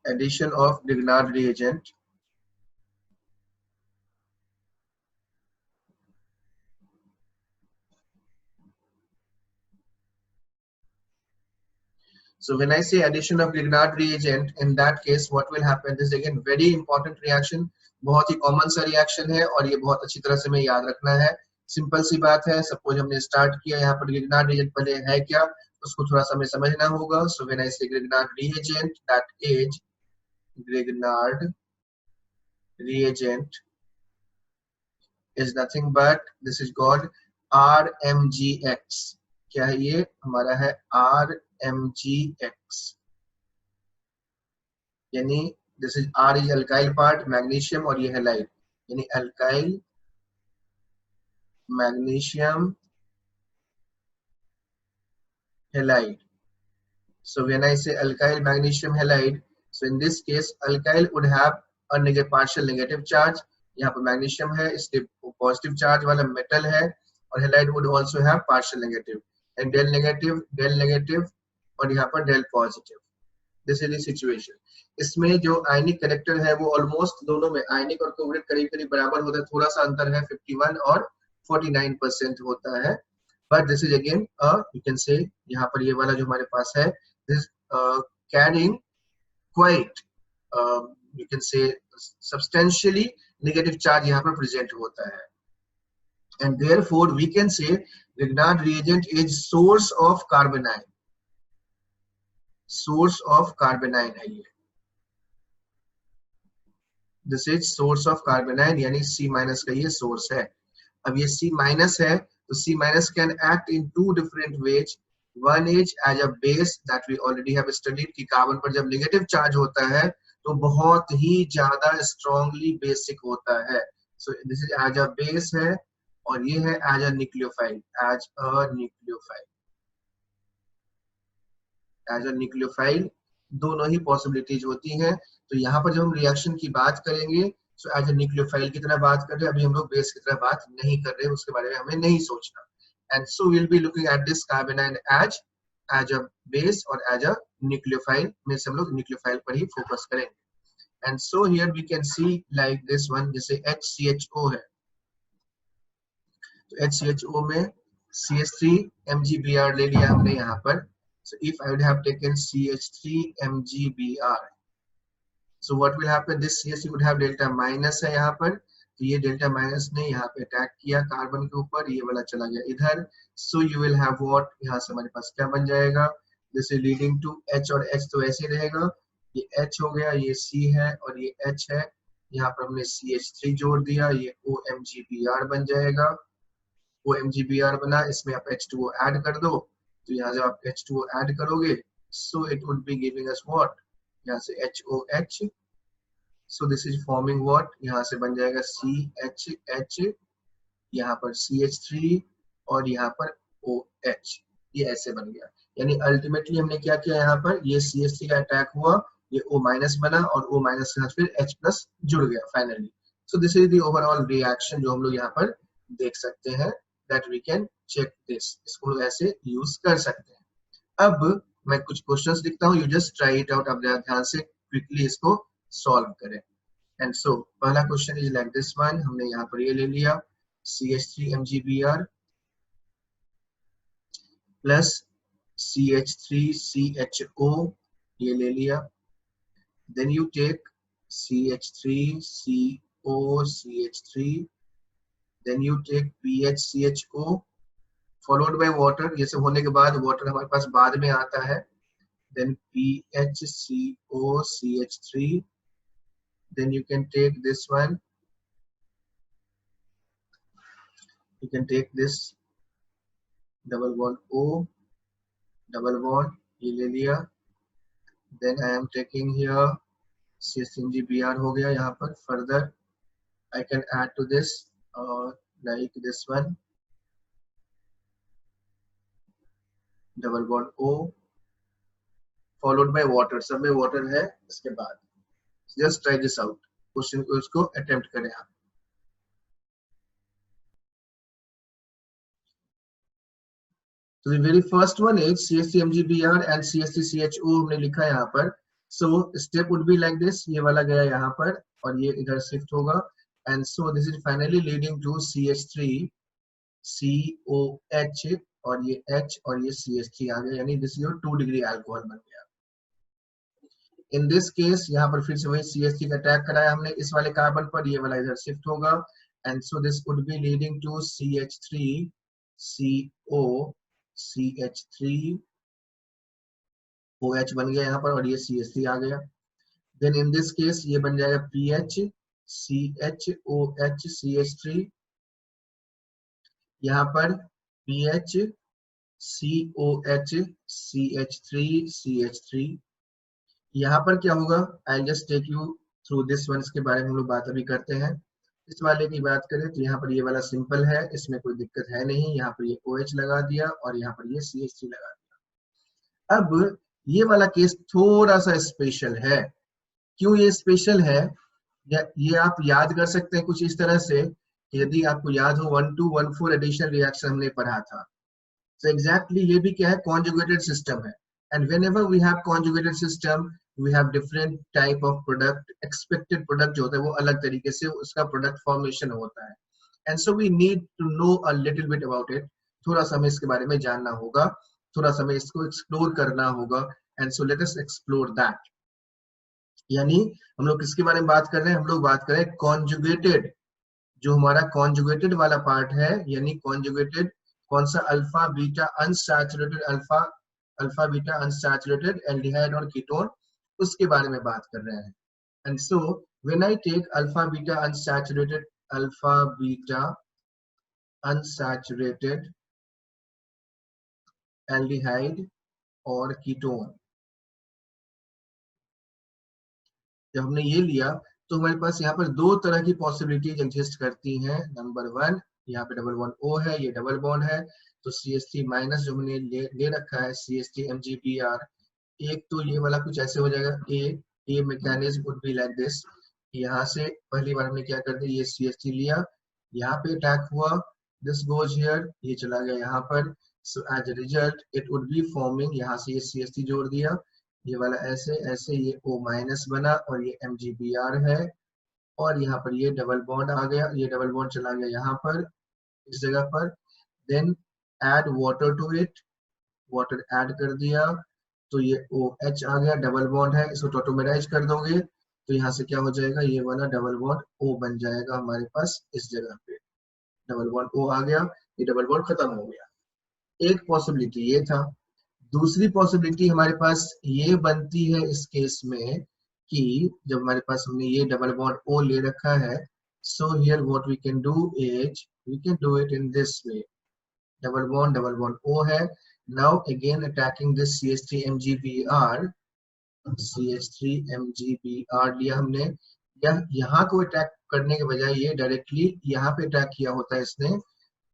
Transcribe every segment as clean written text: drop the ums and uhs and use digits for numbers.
addition of Grignard reagent So when I say addition of Grignard reagent, in that case, what will happen? This is again very important reaction. बहुत ही common सा reaction है और ये बहुत अच्छी तरह से हमें याद रखना है. सिंपल सी बात है. सपोज हमने स्टार्ट किया, यहाँ पर Grignard reagent पहले है क्या, उसको थोड़ा सा हमें समझना होगा. So when I say Grignard reagent, that is Grignard reagent is nothing but this is called RMGX. क्या है ये? हमारा है RMGX. यानी this is R is alkyl part magnesium और ये हैलाइड, यानी alkyl magnesium halide. So when I say alkyl magnesium halide, so in this case alkyl would have a negative partial negative charge. यहाँ पर magnesium है इसलिए positive charge वाला metal है, और halide would also have partial negative and del negative और यहाँ पर del positive. This is the situation. इसमें जो आयनिक करेक्टर है वो ऑलमोस्ट दोनों में आयनिक और कोवलेंट करीब करीब बराबर होता है, थोड़ा सा अंतर है 51 और 49% होता है. But this is again you can say यहाँ पर ये वाला जो हमारे पास है this carrying quite you can say substantially negative charge यहाँ पर present होता है, and therefore we can say Grignard reagent is source of carbanion. Source of carbanion है ये. This is source of carbanion यानी C minus का ये source है. अब ये C minus है तो C minus can act in two different ways. One is as a base that we already have studied कि कार्बन पर जब नेगेटिव चार्ज होता है तो बहुत ही ज्यादा स्ट्रांगली बेसिक होता है. So this is as a base है और ये है as a nucleophile. As a nucleophile. As a nucleophile दोनों ही पॉसिबिलिटीज होती हैं. तो यहाँ पर जब हम रिएक्शन की बात करेंगे so as a nucleophile की तरह बात कर रहे हैं, अभी हम लोग बेस की तरह बात नहीं कर रहे, उसके बारे में हमें नहीं सोचना. And so we'll be looking at this carbanion as a base or as a nucleophile. में से हम लोग nucleophile पर ही फोकस करेंगे. And so here we can see like this one, जैसे HCHO है, तो HCHO में CH3 MgBr ले लिया हमने यहाँ पर. So if I would have taken CH3 MgBr, so what will happen? This CH3 would have delta minus है यहाँ पर, तो ये डेल्टा माइनस ने यहाँ पे अटैक किया कार्बन के ऊपर, ये वाला चला गया इधर. So you will have what, यहाँ से हमारे पास क्या बन जाएगा, this is leading to H, और H तो ऐसे रहेगा, ये H हो गया, ये C है और ये H है, यहाँ पर हमने CH3 जोड़ दिया, ये OMgBr बन जाएगा. OMgBr बना, इसमें आप H2O ऐड कर दो, तो यहाँ जब आप H2O ऐड करोगे so it would be giving us what, यहाँ से HOH. So this is forming what, यहाँ से बन जाएगा CHH, यहाँ पर CH3 और यहाँ पर OH, ये ऐसे बन गया. यानी अल्टीमेटली हमने क्या किया, यहाँ पर ये CH3 का अटैक हुआ, ये O माइनस बना और O माइनस के साथ फिर H प्लस जुड़ गया finally. So this is the overall reaction जो हम लोग यहाँ पर देख सकते हैं. That we can check this, इसको लोग ऐसे यूज कर सकते हैं. अब मैं कुछ क्वेश्चंस लिखता हूँ, you just try it out. अब ध्यान से क्विकली इसको सॉल्व करें. एंड सो पहला question is like this one, हमने यहाँ पर ये ले लिया CH3 MgBr plus CH3 CHO, ये ले लिया. Then you take CH3 CO CH3, then you take PHCHO followed by water. ये सब होने के बाद वाटर हमारे पास बाद में आता है. Then PHCO CH3, then you can take this one, you can take this double bond O, double bond ये ले लिया. then I am taking here CH3MgBr हो गया यहाँ पर. further I can add to this like this one, double bond O followed by water, सब में water है इसके बाद. just try this out, question को उसको अटेम्प्ट करें आप. So the very first one is CH3MgBr and CH3CHO हमने लिखा यहाँ पर. So step would be like this, ये वाला गया यहाँ पर और ये इधर शिफ्ट होगा, and so this is finally leading to CH3 COH और ये H और ये CH3 आ गया, यानी दिस योर 2 डिग्री अल्कोहल बन गया। इन दिस केस यहाँ पर फिर से वही CH3 का अटैक कराया हमने इस वाले कार्बन पर, ये वाला इधर शिफ्ट होगा, and so this would be leading to CH3 CO CH3 OH बन गया यहाँ पर और ये CH3 आ गया। देन इन दिस केस ये बन जाएगा PH CHOH CH3, यहाँ पर PH COH CH3 CH3। यहाँ पर क्या होगा, I just take you through this one, इसके बारे में हम लोग बात अभी करते हैं। इस वाले की बात करें तो यहाँ पर ये वाला सिंपल है, इसमें कोई दिक्कत है नहीं, यहाँ पर ये OH लगा दिया और यहाँ पर ये CH3 लगा दिया। अब ये वाला केस थोड़ा सा स्पेशल है। क्यों ये स्पेशल है, ये आप याद कर सकते हैं कुछ इस तरह से, यदि आपको याद हो 1214 एडिशन रिएक्शन हमने पढ़ा था, तो एग्जैक्टली ये भी क्या है, कॉन्जुगेटेड सिस्टम है। And whenever we have conjugated system we have different type of product, expected product जो होता है वो अलग तरीके से उसका प्रोडक्ट फॉर्मेशन होता है, and so we need to know a little bit about it. थोड़ा सा हमें इसके बारे में जानना होगा, थोड़ा सा हमें इसको एक्सप्लोर करना होगा, and so let us explore that. यानी हम लोग किसके बारे में बात कर रहे हैं, हम लोग बात कर रहे हैं कॉन्जुगेटेड, जो हमारा कॉन्जुगेटेड वाला पार्ट है, यानी कॉन्जुगेटेड कौन सा, alpha beta unsaturated, alpha beta unsaturated aldehyde और कीटोन, उसके बारे में बात कर रहे हैं। And so when I take alpha beta unsaturated aldehyde और कीटोन, जब हमने ये लिया तो हमारे पास यहाँ पर दो तरह की पॉसिबिलिटीज एग्जिस्ट करती हैं। नंबर वन, यहाँ पे डबल बॉन्ड O है, ये डबल बॉन्ड है, तो CH3 माइनस जो हमने ले रखा है CH3 MgBr, एक तो ये वाला कुछ ऐसे हो जाएगा, a mechanism would be like this. यहाँ से पहली बार हमने क्या कर दिया, ये CH3 लिया, यहाँ पे अटैक हुआ, दिस गोज हियर, ये चला गया यहाँ पर, so as a result it would be forming, यहाँ से ये CH3 जोड़ दिया, ये वाला ऐसे ऐसे ये O माइनस बना और ये MgBr है, और यहाँ पर ये डबल बॉन्ड आ गया, ये डबल बॉन्ड चला गया यहाँ पर इस जगह पर। Then add water to it, water add कर दिया तो ये OH आ गया, डबल बॉन्ड है, इसको टोटोमराइज कर दोगे तो यहाँ से क्या हो जाएगा, ये वाला डबल बॉन्ड O बन जाएगा हमारे पास इस जगह पे, डबल बॉन्ड O आ गया, ये डबल बॉन्ड खत्म हो गया। एक पॉसिबिलिटी ये था। दूसरी पॉसिबिलिटी हमारे पास ये बनती है इस केस में कि जब हमारे पास हमने ये डबल बॉन्ड O ले रखा है, so here what we can do is we can do it in this way, double bond O है, now again attacking this CH3 MgBr लिया हमने, यहाँ को अटैक करने के बजाय ये डायरेक्टली यहाँ पे अटैक किया होता है इसने,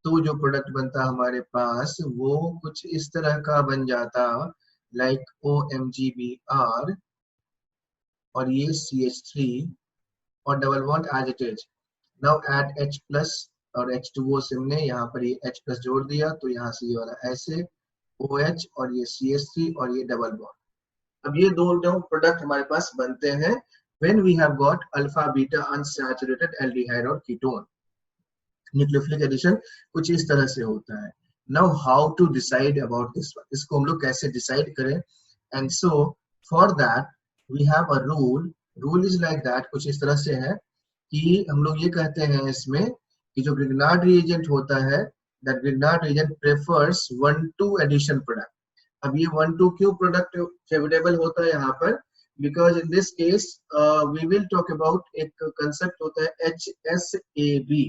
तो जो प्रोडक्ट बनता हमारे पास वो कुछ इस तरह का बन जाता, लाइक OMgBr और ये CH3 और double bond as it is. Now add H plus और H2O से हमने यहाँ पर ये H प्लस जोड़ दिया, तो यहाँ से ये वाला ऐसे OH और ये CH3 और ये डबल बॉन्ड। अब ये दो प्रोडक्ट हमारे पास बनते हैं when we have got alpha beta unsaturated aldehyde और ketone। न्यूक्लियोफिलिक एडिशन कुछ इस तरह से होता है। Now how to decide about this one, इसको हम लोग कैसे डिसाइड करें, and so for that we have a rule is like that, कुछ इस तरह से है कि हम लोग ये कहते हैं इसमें कि जो ग्रिग्नार्ड रिएजेंट होता है, that Grignard reagent prefers 1,2 addition product. अब ये 1,2 क्यों प्रोडक्ट फेवरेबल होता है यहाँ पर, because in this case we will talk about एक कंसेप्ट होता है HSAB,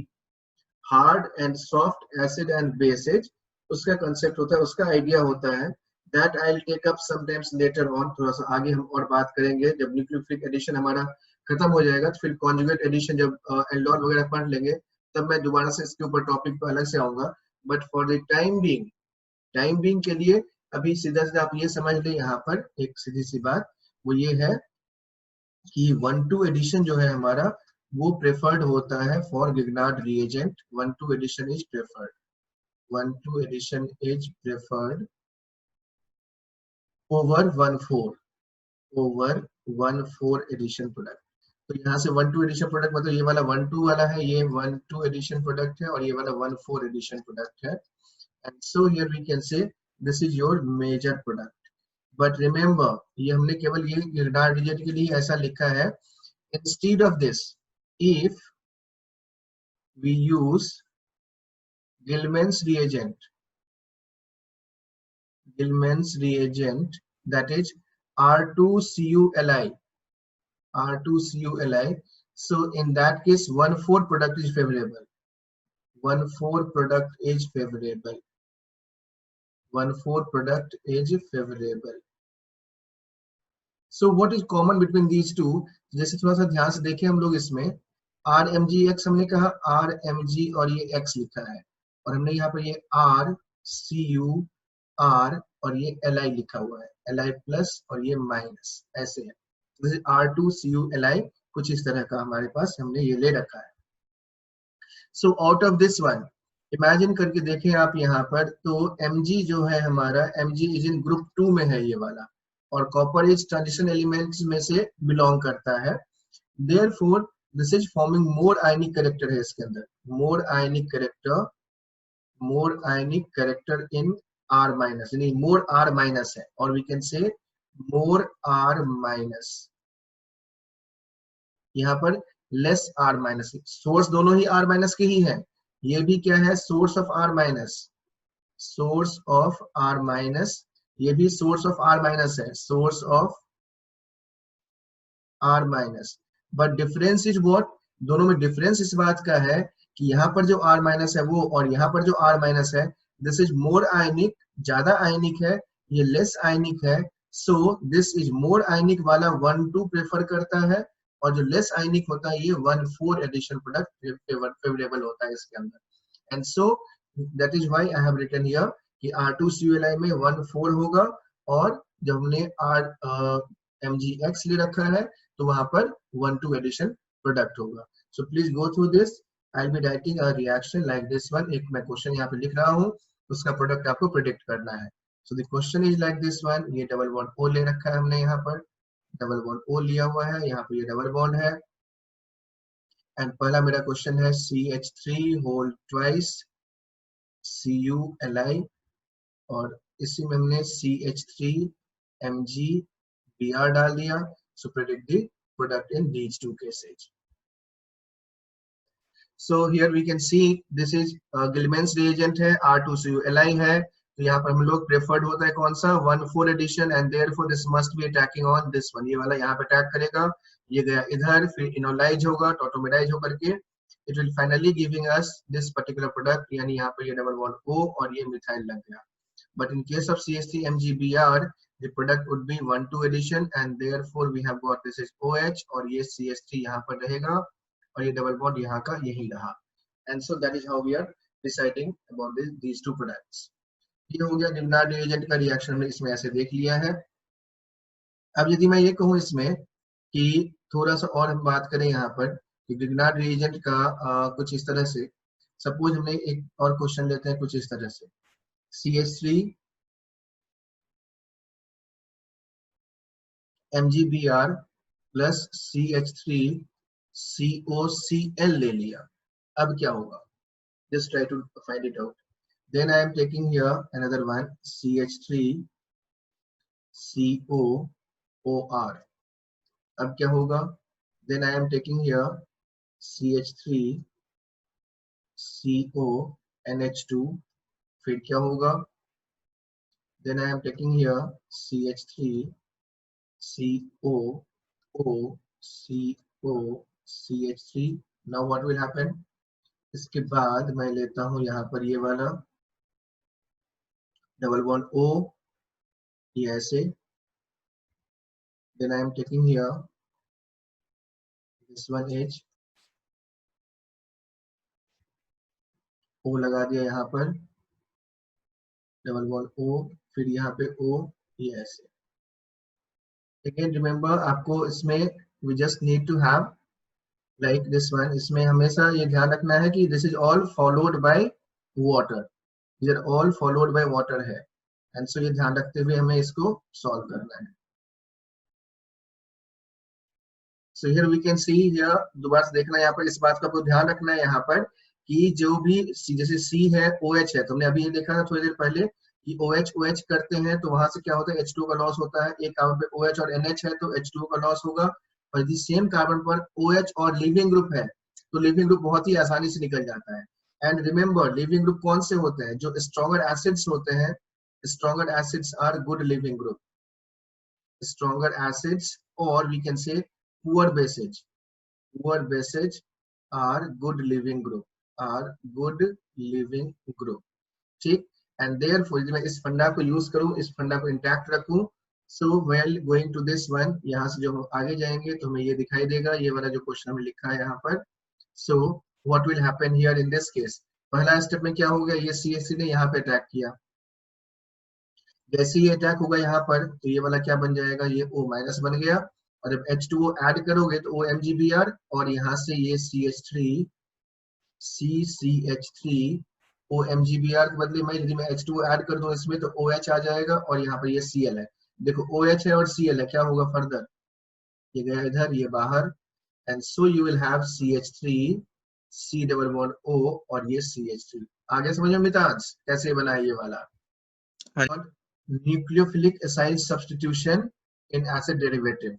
hard and soft acid and bases, उसका कंसेप्ट होता है, उसका आइडिया होता है, that I will take up sometimes later on, थोड़ा सा आगे हम और बात करेंगे जब न्यूक्लियोफिलिक एडिशन हमारा खत्म हो जाएगा, तो फिर कॉन्जुगेट एडिशन जब एल्डोल वगैरह पढ़ लेंगे तब मैं दोबारा से इसके ऊपर टॉपिक पर अलग से आऊंगा। But for the time being के लिए अभी सीधा सीधा आप ये समझ ले, यहाँ पर एक सीधी सी बात वो ये है कि 1,2 एडिशन जो है हमारा वो प्रेफर्ड होता है for Grignard reagent, 1,2 addition is preferred, 1,2 addition is preferred over 1,4। Over 1,4 addition product. तो यहाँ से 1,2 एडिशन प्रोडक्ट मतलब ये वाला 1,2 वाला है, ये 1,2 एडिशन प्रोडक्ट है, और ये वाला 1,4 एडिशन प्रोडक्ट है। And so here we can say this is your major product. But remember, ये हमने केवल ये गिरडार रिजल्ट के लिए ऐसा लिखा है। Instead of this, if we use Gilman's reagent, that is R2CuLi, R2CuLi. So in that case, 1,4 product is favorable. 1,4 product is favorable. 1,4 product is favorable. So what is common between these two? जैसे थोड़ा सा ध्यान से देखें हम लोग इसमें RMGX हमने कहा RMG और ये X लिखा है, और हमने यहाँ पर ये RCUR और ये Li लिखा हुआ है, Li प्लस और ये माइनस, ऐसे है। जैसे R2CuLi कुछ इस तरह का हमारे पास हमने ये ले रखा है। So out of this one, imagine करके देखें आप यहाँ पर, तो Mg जो है हमारा, Mg इज इन ग्रुप 2 में है ये वाला, और कॉपर इज ट्रांजिशन एलिमेंट्स में से बिलोंग करता है। Therefore, this is forming more ionic character है इसके अंदर, more ionic character in R minus, यानी more R minus है, और we can say more R minus। यहाँ पर less R minus, सोर्स दोनों ही R minus के ही है, ये भी क्या है, source of R minus, source of R minus, ये भी सोर्स ऑफ R minus है, source of R minus। But difference is what, दोनों में डिफरेंस इस बात का है कि यहाँ पर जो R माइनस है वो, और यहाँ पर जो R माइनस है, दिस इज मोर आयनिक, ज्यादा आयनिक है, ये लेस आयनिक है। सो दिस इज मोर आयनिक वाला 1,2 प्रेफर करता है, और जो लेस आयनिक होता है ये 1,4 एडिशन प्रोडक्ट फेवरेबल होता है इसके अंदर। And so that is why I have written here कि R2CuLi में 1,4 होगा, और जब हमने MgX ले रखा है तो वहां पर 1,2 एडिशन प्रोडक्ट होगा। So please go through this, I will be writing a reaction like this one. एक मैं क्वेश्चन यहाँ पे लिख रहा हूँ, उसका प्रोडक्ट आपको प्रिडिक्ट करना है। So the question is like this one, ये डबल बॉन्ड O ले रखा है हमने, यहाँ पर डबल बॉन्ड O लिया हुआ है, यहाँ पे ये डबल बॉन्ड है। एंड पहला मेरा क्वेश्चन है CH3 होल ट्वाइस CuLi, और इसी में हमने CH3 MgBr डाल दिया। So predict the product in these two cases. So here we can see this is Gilman's reagent है, R2CuLi है, तो यहाँ पर हम लोग प्रेफर्ड होता है कौन सा, 1,4 addition, and therefore this must be attacking on this one, ये वाला यहाँ पे अटैक करेगा, ये गया इधर, फिर इनोलाइज होगा, टोटोमेराइज होकर के it will finally giving us this particular product, यानी यहाँ पर ये डबल बॉन्ड O और ये मिथाइल लग गया। But in case of CH3 MgBr, the product would be 1,2 addition, and therefore we have got this is OH, और ये CH3 यहाँ पर रहेगा, और ये डबल बॉन्ड यहाँ का यही रहा। And so that is how we are deciding about these two products. ये हो गया Grignard reagent का रिएक्शन, हमने इसमें ऐसे देख लिया है। अब यदि मैं ये कहूँ इसमें कि थोड़ा सा और हम बात करें यहाँ पर कि Grignard reagent का कुछ इस तरह से, सपोज हमने एक और क्वेश्चन लेते हैं कुछ इस तरह से, CH3 MgBr plus CH3 COCl ले लिया, अब क्या होगा, just try to find it out. Then I am taking here another one, CH3 COOR, अब क्या होगा, then I am taking here CH3 CONH2, फिर क्या होगा, then I am taking here CH3 COCH3, now what will happen, इसके बाद मैं लेता हूं यहाँ पर ये वाला डबल बॉन्ड O, ये ऐसे, then I am taking here this one H, O लगा दिया यहाँ पर, डबल बॉन्ड O, फिर यहाँ पे O, ये ऐसे। Again remember, आपको इसमें we just need to have like this one, इसमें हमेशा ये ध्यान रखना है कि this is all followed by water, these are all followed by water है, and so ये ध्यान रखते हुए हमें इसको सॉल्व करना है। So here we can see here, दोबारा से देखना यहाँ पर, इस बात का आपको ध्यान रखना है यहाँ पर कि जो भी जैसे C है OH है, तुमने अभी ये देखा था थोड़ी देर पहले कि OH OH करते हैं तो वहां से क्या होता है, H2 का लॉस होता है। एक कार्बन पे OH और NH है तो H2 का लॉस होगा, और यदि सेम कार्बन पर OH और लिविंग ग्रुप है तो लिविंग ग्रुप बहुत ही आसानी से निकल जाता है। एंड रिमेंबर, लिविंग ग्रुप कौन से होते हैं, जो स्ट्रॉन्गर एसिड्स होते हैं, stronger acids are good leaving group, stronger acids, or we can say poor bases, poor bases are good living group, are good living group, ठीक। and therefore यदि मैं इस फंडा को यूज करूं, इस फंडा को इंटैक्ट रखूं, so while going to this one, यहाँ से जो हम आगे जाएंगे तो हमें ये दिखाई देगा, ये वाला जो क्वेश्चन हमें लिखा है यहाँ पर। so what will happen here in this case, पहला स्टेप में क्या हो गया, ये CH3 ने यहाँ पे अटैक किया, जैसे ही अटैक होगा यहाँ पर तो ये वाला क्या बन जाएगा, ये O माइनस बन गया, और जब H2O ऐड करोगे तो OMgBr, और यहाँ से ये CH3 CCH3 OMgBr के बदले में यदि मैं H2O ऐड कर दूं इसमें तो OH आ जाएगा, और यहाँ पर ये Cl है, देखो OH है और Cl है, क्या होगा फर्दर, ये गया इधर, ये बाहर, and so you will have CH3 C double bond O और ये CH3। आगे समझ में मिताज कैसे बना है ये वाला। Nucleophilic acyl substitution in acid derivative,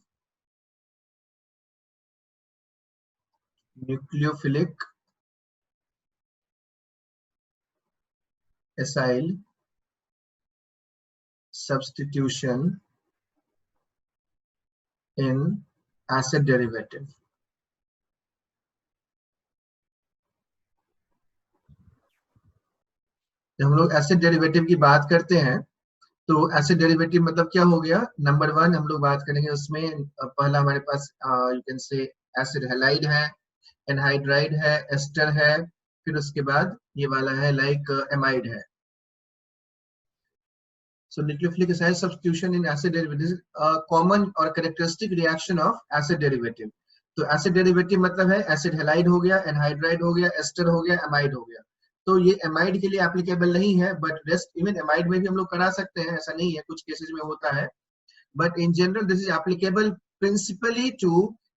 nucleophilic acyl substitution in acid derivative। जब हम लोग एसिड डेरिवेटिव की बात करते हैं तो एसिड डेरिवेटिव मतलब क्या हो गया, नंबर वन हम लोग बात करेंगे उसमें, पहला हमारे पास you can say acid halide है, एनहाइड्राइड है, एस्टर है, फिर उसके बाद ये वाला है लाइक एमाइड है। So nucleophilic acyl substitution in acid derivative is a common or characteristic reaction of acid derivative। तो acid derivative मतलब है एसिड हैलाइड हो गया, एनहाइड्राइड हो गया, एस्टर हो गया, एमाइड हो गया। तो ये एमाइड के लिए एप्लीकेबल नहीं है, बट रेस्ट इवन एमाइड में भी हम लोग करा सकते हैं, ऐसा नहीं है, कुछ केसेस में होता है, but in general this is applicable principally to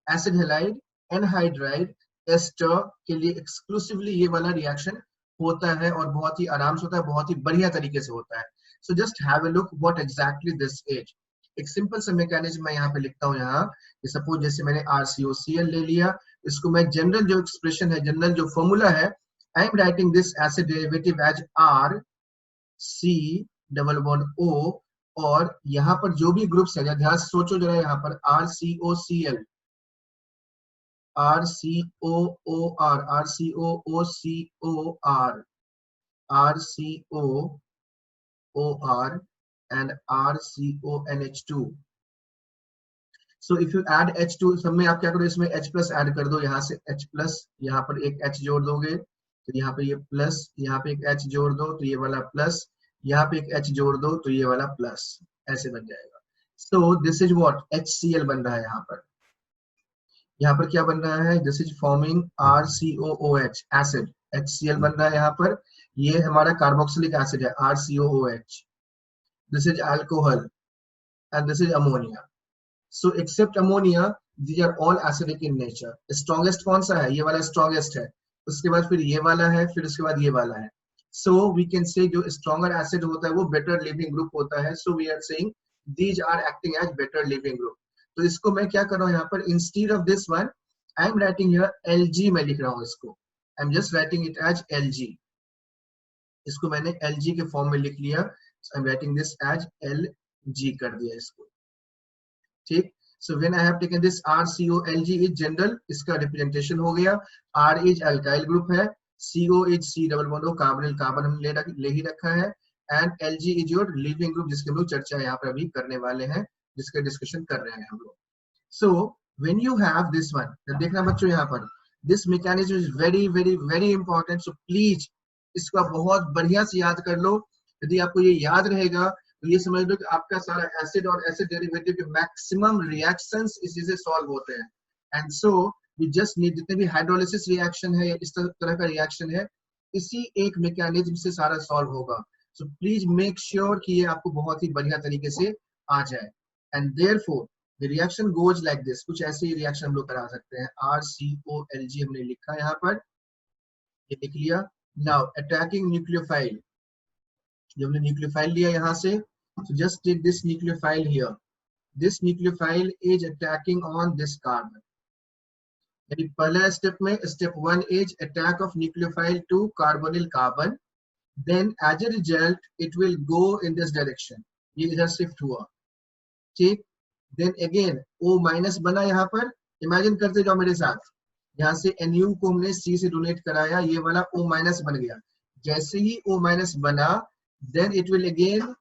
acid halide, anhydride, ester के लिए एक्सक्लूसिवली ये वाला रिएक्शन होता है, और बहुत ही आराम से होता है, बहुत ही बढ़िया तरीके से होता है। So just have a look what exactly this is। एक सिंपल सा मैकेनिज्म मैं यहाँ पे लिखता हूँ, यहाँ सपोज जैसे मैंने RCOCl ले लिया, इसको मैं जनरल जो एक्सप्रेशन है, जनरल जो फॉर्मूला है, I am writing this acid derivative as RC double bond O, और यहाँ पर जो भी ग्रुप्स है, ध्यान से सोचो जरा, यहाँ पर RCOCl, RCOOR, RCOOCOR, RCOOR and RCONH2। So if you add H2, सब में आप क्या करो, इसमें H प्लस ऐड कर दो, यहाँ से H प्लस, यहाँ पर एक H जोड़ दोगे तो यहाँ पे ये प्लस, यहाँ पे एक H जोड़ दो तो ये वाला प्लस, यहाँ पे एक H जोड़ दो तो ये वाला प्लस, ऐसे बन जाएगा। So this is what HCl बन रहा है यहाँ पर, यहाँ पर क्या बन रहा है, this is forming RCOOH acid, HCl बन रहा है यहाँ पर, ये हमारा कार्बोक्सिलिक एसिड है RCOOH, this is alcohol and this is ammonia। So except ammonia these are all acidic in nature। strongest कौन सा है, ये वाला strongest है, उसके बाद फिर ये वाला है, फिर उसके बाद ये वाला है। So we can say जो stronger acid होता है वो better living group होता है। So we are saying these are acting as better living group। तो इसको मैं क्या कर रहा हूँ यहाँ पर, instead of this one I am writing here Lg, मैं लिख रहा हूँ इसको, I am just writing it as Lg, इसको मैंने Lg के फॉर्म में लिख लिया, so I am writing this as Lg कर दिया इसको, ठीक। So when I have taken this RCOLG is general, इसका रिप्रेजेंटेशन हो गया, R is alkyl group है, CO is C double bond O, carbonyl carbon हम ले ही रखा है, and Lg is your living group जिसके हम लोग चर्चा यहाँ पर अभी करने वाले हैं, जिसका डिस्कशन कर रहे हैं हम लोग। So when you have this one, देखना बच्चों यहाँ पर, this mechanism is very very very important। So please इसको आप बहुत बढ़िया से याद कर लो, यदि आपको ये याद रहेगा तो ये समझ लो कि आपका सारा एसिड और एसिड डेरिवेटिव के मैक्सिमम रिएक्शंस इसी से सॉल्व होते हैं। And so we just need, जितने भी हाइड्रोलिसिस रिएक्शन है या इस तरह का रिएक्शन है, इसी एक मैकेनिज्म से सारा सॉल्व होगा। सो प्लीज मेक श्योर कि ये आपको बहुत ही बढ़िया तरीके से आ जाए। And therefore The reaction goes like this, कुछ ऐसे ही रिएक्शन हम लोग करा सकते हैं। RCOLG हमने लिखा यहाँ पर, ये लिख लिया। Now attacking nucleophile, जब हमने न्यूक्लियोफाइल लिया यहाँ से, so just take this nucleophile here. This nucleophile is attacking on this carbon. यानी पहला स्टेप में step 1 is attack of nucleophile to carbonyl carbon. Then as a result it will go in this direction. ये इधर shift हुआ, ठीक। Then again O minus बना यहाँ पर, इमेजिन करते जाओ मेरे साथ, यहाँ से Nu को हमने C से डोनेट कराया, ये वाला O माइनस बन गया। जैसे ही O माइनस बना, then it will again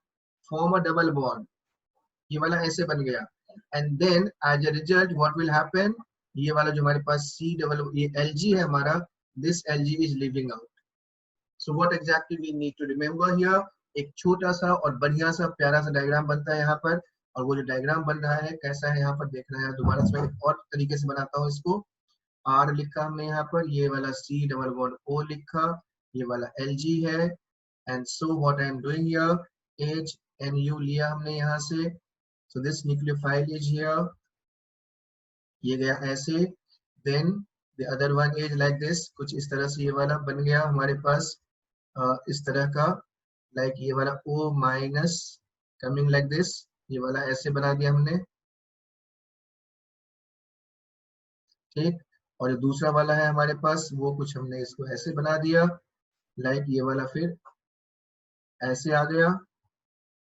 form a double bond, ये वाला ऐसे बन गया। And then as a result what will happen, ये वाला जो हमारे पास C डबल, ये Lg है हमारा, this Lg is leaving out. So what exactly we need to remember here, एक छोटा सा और बढ़िया सा प्यारा सा डायग्राम बनता है यहाँ पर, और वो जो डायग्राम बन रहा है कैसा है यहाँ पर देखना है। दोबारा से मैं और तरीके से बनाता हूँ इसको। R लिखा हमने यहाँ पर, ये वाला C डबल बॉन्ड O लिखा, ये वाला Lg है। And so what I am doing here is Nu लिया हमने यहाँ से, so this nucleophile is here, ये गया ऐसे। Then the other one is like this, कुछ इस तरह से ये वाला बन गया हमारे पास इस तरह का, लाइक ये वाला O minus coming like this, ये वाला ऐसे बना दिया हमने, ठीक। और ये दूसरा वाला है हमारे पास, वो कुछ हमने इसको ऐसे बना दिया, लाइक ये वाला फिर ऐसे आ गया,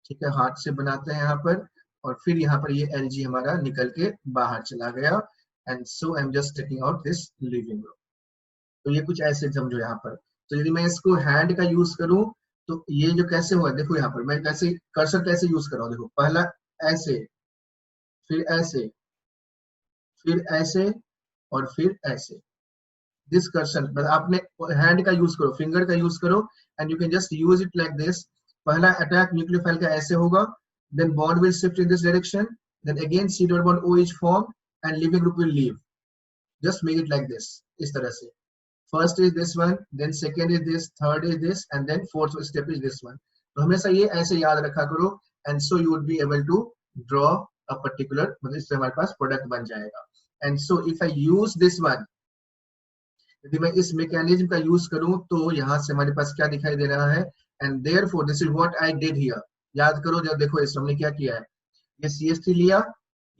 ठीक है। हाथ से बनाते हैं यहाँ पर, और फिर यहाँ पर ये Lg हमारा निकल के बाहर चला गया। And so I am just taking out this leaving group. तो ये कुछ ऐसे समझो यहाँ पर। तो यदि मैं इसको हैंड का यूज करूं तो ये जो कैसे हुआ, देखो यहाँ पर मैं कैसे कर्सर कैसे यूज कर रहा हूँ, देखो पहला ऐसे, फिर ऐसे, फिर ऐसे, और फिर ऐसे। दिस कर्सर आपने हैंड का यूज करो, फिंगर का यूज करो, and you can just use it like this. पहला अटैक न्यूक्लियोफाइल का ऐसे होगा, then bond will shift in this direction, then again C dot bond O is formed and leaving group will leave. Just make it like this, इस तरह से। First is this one, then second is this, third is this, and then fourth step is this one. तो हमेशा ये ऐसे याद रखा करो, and so you would be able to draw a particular, मतलब इससे हमारे पास प्रोडक्ट बन जाएगा। And so if I use this one, यदि मैं इस मैकेनिज्म का यूज करूं तो यहाँ से हमारे पास क्या दिखाई दे रहा है, and therefore this is what I did here. याद करो जब देखो इस हमने क्या किया है, ये CH3 लिया,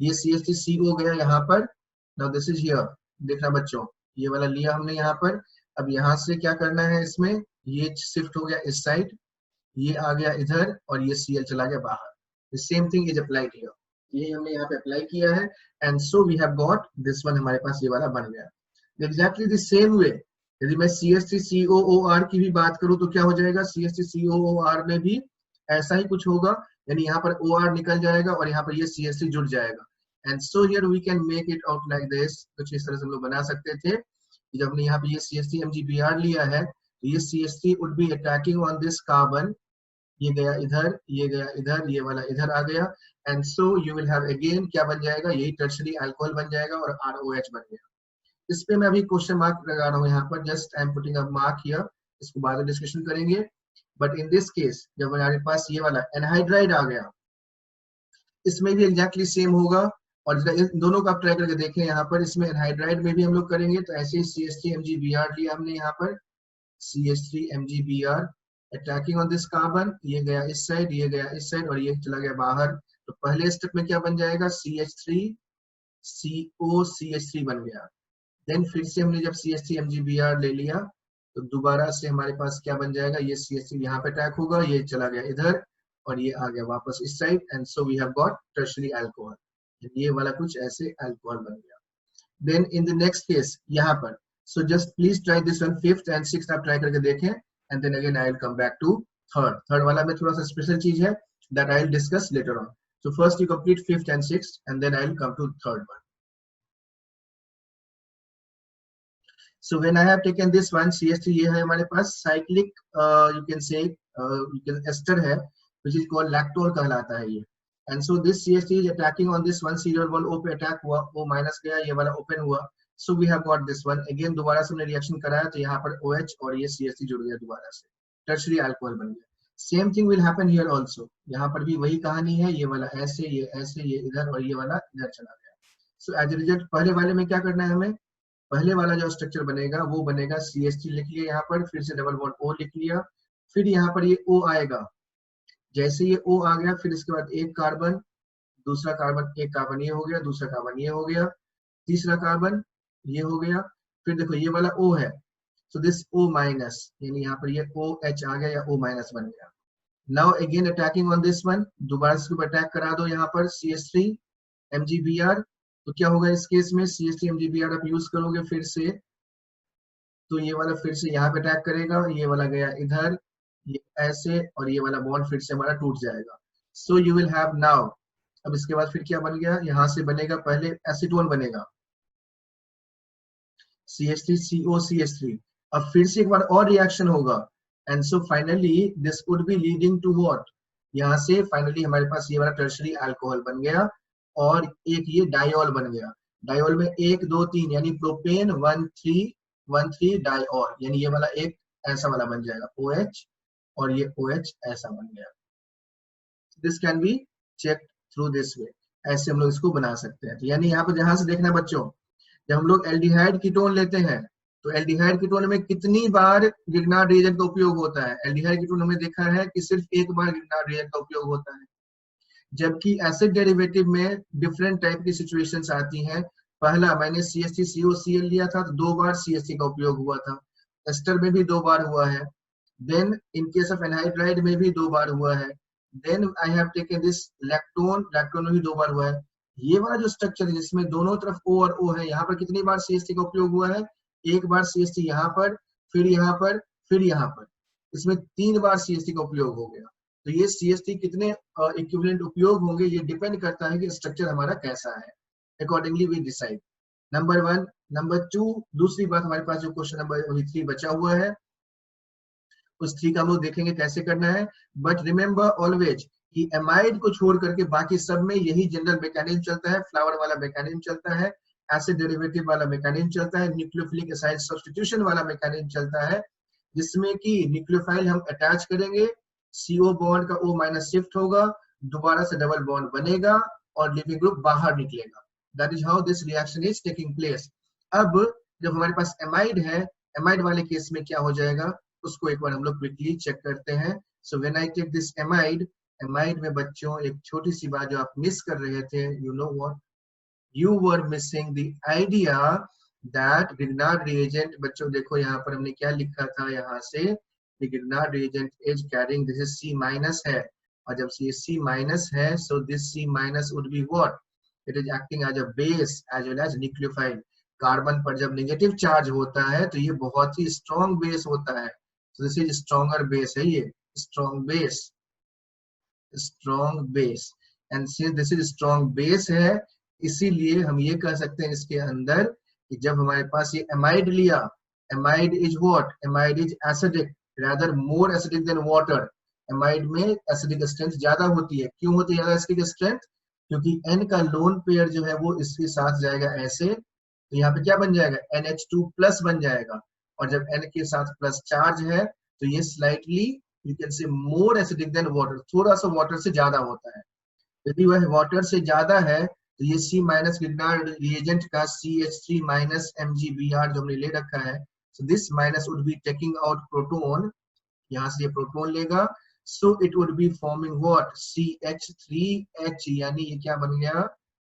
ये CH3CO गया यहाँ पर। Now this is here, देखना बच्चों, ये वाला लिया हमने यहाँ पर। अब यहाँ से क्या करना है, इसमें ये शिफ्ट हो गया इस साइड, ये आ गया इधर, और ये Cl चला गया बाहर। The same thing is applied here, ये हमने यहाँ पे अप्लाई किया है, and so we have got this one, हमारे पास ये वाला बन गया। Exactly the same way, यदि मैं CH3COOR की भी बात करूं तो क्या हो जाएगा, CH3COOR में भी ऐसा ही कुछ होगा, यानी यहाँ पर OR निकल जाएगा और यहाँ पर ये CH3 जुड़ जाएगा। And so here we can make it out like this, कुछ इस तरह से हम लोग बना सकते थे। जब हमने यहाँ पे ये CH3 MgBr लिया है, तो ये CH3 would be attacking on this carbon, ये गया इधर, ये गया इधर, ये वाला इधर आ गया। And so you will have again क्या बन जाएगा, यही टर्शरी अल्कोहल बन जाएगा और ROH बन गया। इस पे मैं अभी क्वेश्चन मार्क लगा रहा हूँ यहाँ पर, just I am putting a mark here, इसको बाद में डिस्कशन करेंगे। बट इन दिस केस जब हमारे पास ये वाला एनहाइड्राइड आ गया, इसमें भी एग्जैक्टली सेम होगा। और इन दोनों का आप ट्राई करके देखें, यहाँ पर इसमें एनहाइड्राइड में भी हम लोग करेंगे तो ऐसे ही CH3 MgBr लिया हमने यहाँ पर, CH3 MgBr attacking on this carbon, ये गया इस साइड, ये गया इस साइड, और ये चला गया बाहर। तो पहले स्टेप में क्या बन जाएगा, CH3 CO CH3 बन गया। देन फिर से हमने जब CH3 MgBr ले लिया तो दोबारा से हमारे पास क्या बन जाएगा, ये CH3 यहाँ पे अटैक होगा, ये चला गया इधर, और ये आ गया वापस इस साइड। And so we have got tertiary alcohol, ये वाला कुछ ऐसे अल्कोहल बन गया। Then in the next case यहाँ पर, so just please try this one, fifth and sixth आप ट्राई करके देखें, and then again I will come back to third वाला में थोड़ा सा स्पेशल चीज है that I will discuss later on. So first you complete fifth and sixth and then I will come to third one. So when I have taken this one, CH3 ये है हमारे पास cyclic, you can say you can ester है, which is called lactol कहलाता है ये। And so this CH3 is attacking on this one, serial bond O पे attack हुआ, O minus गया, ये वाला open हुआ, so we have got this one again। दोबारा से हमने रिएक्शन कराया तो यहाँ पर OH और ये CH3 जुड़ गया दोबारा से, tertiary alcohol बन गया। Same thing will happen here also, यहाँ पर भी वही कहानी है, ये वाला ऐसे, ये इधर और ये वाला इधर चला गया। सो एज ए रिजल्ट पहले वाले में क्या करना है हमें, पहले वाला जो स्ट्रक्चर बनेगा वो बनेगा CH3 लिख लिया यहाँ पर, फिर से डबल बॉन्ड O लिख लिया, फिर यहाँ पर ये O आएगा, जैसे ये O आ गया फिर इसके बाद एक कार्बन, दूसरा कार्बन, एक कार्बन ये हो गया, दूसरा कार्बन ये हो गया, तीसरा कार्बन ये हो गया, फिर देखो ये वाला O है, सो दिस O माइनस, यानी यहाँ पर ये OH आ गया या O माइनस बन गया। Now again attacking on this one, दोबारा इसके ऊपर अटैक करा दो यहाँ पर CH3 MgBr, तो क्या होगा इस केस में, CH3 MgBr आप यूज करोगे फिर से, तो ये वाला फिर से यहाँ पे अटैक करेगा, ये वाला गया इधर, ये ऐसे, और ये वाला बॉन्ड फिर से हमारा टूट जाएगा। सो यू विल हैव नाउ, अब इसके बाद फिर क्या बन गया, यहाँ से बनेगा पहले एसीटोन बनेगा CH3COCH3, अब फिर से एक बार और रिएक्शन होगा, and so finally this would be leading to what, यहाँ से फाइनली हमारे पास ये वाला टर्शरी अल्कोहल बन गया, और एक ये डाइऑल बन गया, डाइऑल में 1 2 3 यानी प्रोपेन 1,3 डाइऑल, यानी ये वाला एक ऐसा वाला बन जाएगा OH, और ये OH ऐसा बन गया। This can be check through this way, ऐसे हम लोग इसको बना सकते हैं। तो यानी यहाँ पर ध्यान से देखना बच्चों, जब हम लोग एल्डिहाइड कीटोन लेते हैं तो एल्डिहाइड कीटोन में कितनी बार ग्रिग्नार्ड रिएजेंट का उपयोग होता है, एल्डिहाइड कीटोन हमने देखा है कि सिर्फ एक बार ग्रिग्नार्ड रिएजेंट का उपयोग होता है, जबकि एसिड डेरिवेटिव में डिफरेंट टाइप की सिचुएशंस आती हैं। पहला मैंने CH3COCl लिया था तो 2 बार CH3 का उपयोग हुआ था, एस्टर में भी 2 बार हुआ है, then in case of anhydride में भी 2 बार हुआ है, then I have taken this lactone, lactone में भी 2 बार हुआ है। ये वाला जो स्ट्रक्चर है जिसमें दोनों तरफ O और O है, यहाँ पर कितनी बार CH3 का उपयोग हुआ है, एक बार CH3 यहाँ पर, फिर यहाँ पर, फिर यहाँ पर, इसमें 3 बार CH3 का उपयोग हो गया। तो ये CH3 कितने इक्विवेलेंट उपयोग होंगे, ये डिपेंड करता है कि स्ट्रक्चर हमारा कैसा है, accordingly we decide. Number 1। Number 2, दूसरी बात हमारे पास जो क्वेश्चन नंबर 3 बचा हुआ है, उस 3 का हम लोग देखेंगे कैसे करना है। बट रिमेंबर ऑलवेज कि एमाइड को छोड़ करके बाकी सब में यही जनरल मैकेनिज्म चलता है, फ्लावर वाला मैकेनिज्म चलता है, एसिड डेरिवेटिव वाला मैकेनिज्म चलता है, न्यूक्लियोफिलिक एसिड सब्स्टिट्यूशन वाला मैकेनिज्म चलता है, जिसमें कि न्यूक्लियोफाइल हम अटैच करेंगे, CO बॉन्ड का O माइनस शिफ्ट होगा, दोबारा से डबल बॉन्ड बनेगा और लिविंग ग्रुप बाहर निकलेगा। That is how this reaction is taking place. अब जब हमारे पास एमाइड है, एमाइड वाले केस में क्या हो जाएगा उसको एक बार हम लोग क्विकली चेक करते हैं। So when I take this amide, amide में बच्चों एक छोटी सी बात जो आप मिस कर रहे थे, you know what, you were missing the idea that Grignard reagent, बच्चों देखो यहाँ पर हमने क्या लिखा था, यहाँ से the Grignard reagent is carrying, this is C minus है, और जब ये C minus है, so this C minus would be what, it is acting as a base as well as nucleophile। Carbon पर जब नेगेटिव चार्ज होता है तो ये बहुत ही स्ट्रॉन्ग बेस होता है, so this is stronger base है, ये strong base, and since this is strong base है, इसीलिए हम ये कह सकते हैं इसके अंदर कि जब हमारे पास ये एमाइड लिया, amide is what, amide is acidic, rather more acidic then water. Amide में एसिडिक स्ट्रेंथ ज्यादा होती है, क्यों होती है ज्यादा एसिडिक स्ट्रेंथ, क्योंकि N का लोन पेयर जो है वो इसके साथ जाएगा ऐसे, तो यहाँ पे क्या बन जाएगा, NH2 प्लस बन जाएगा, और जब N के साथ प्लस चार्ज है तो ये स्लाइटली यू कैन से मोर एसिडिक देन वाटर, थोड़ा सा वाटर से ज्यादा होता है। यदि वह वाटर से ज्यादा है तो ये C माइनस ग्रिग्नार्ड रिएजेंट का CH3 माइनस MgBr जो हमने ले रखा है, so this minus would be taking out proton, यहाँ से ये प्रोटोन लेगा, so it would be forming what, CH3H, यानी ये क्या बन गया,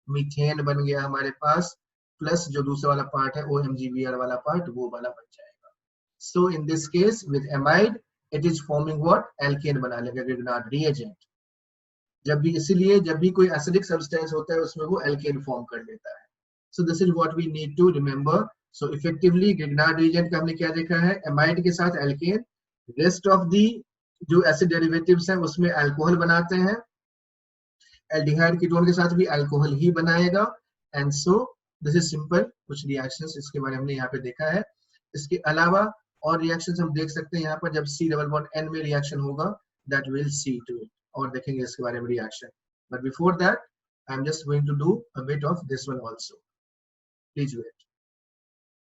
मीथेन बन गया हमारे पास, प्लस जो दूसरा वाला पार्ट है OMgBr वाला पार्ट वो वाला बन जाएगा। so in this case with amide it is forming what, alkane बना लेगा ग्रिग्नार्ड रिएजेंट। जब भी, इसीलिए जब भी कोई एसिडिक सब्सटेंस होता है उसमें वो एल्केन फॉर्म कर देता है। So this is what we need to remember. So effectively Grignard reagent का हमने क्या देखा है, एमाइड के साथ एल्केन, रेस्ट ऑफ दी जो एसिड डेरिवेटिव्स हैं उसमें अल्कोहल बनाते हैं, एल्डिहाइड कीटोन के साथ भी अल्कोहल ही बनाएगा, and so this is simple. कुछ रिएक्शंस इसके बारे में हमने यहाँ पे देखा है, इसके अलावा और रिएक्शंस हम देख सकते हैं यहाँ पर, जब C डबल बॉन्ड N में रिएक्शन होगा that will see to it, और देखेंगे इसके बारे में reaction. But before that I am just going to do a bit of this one also, please wait.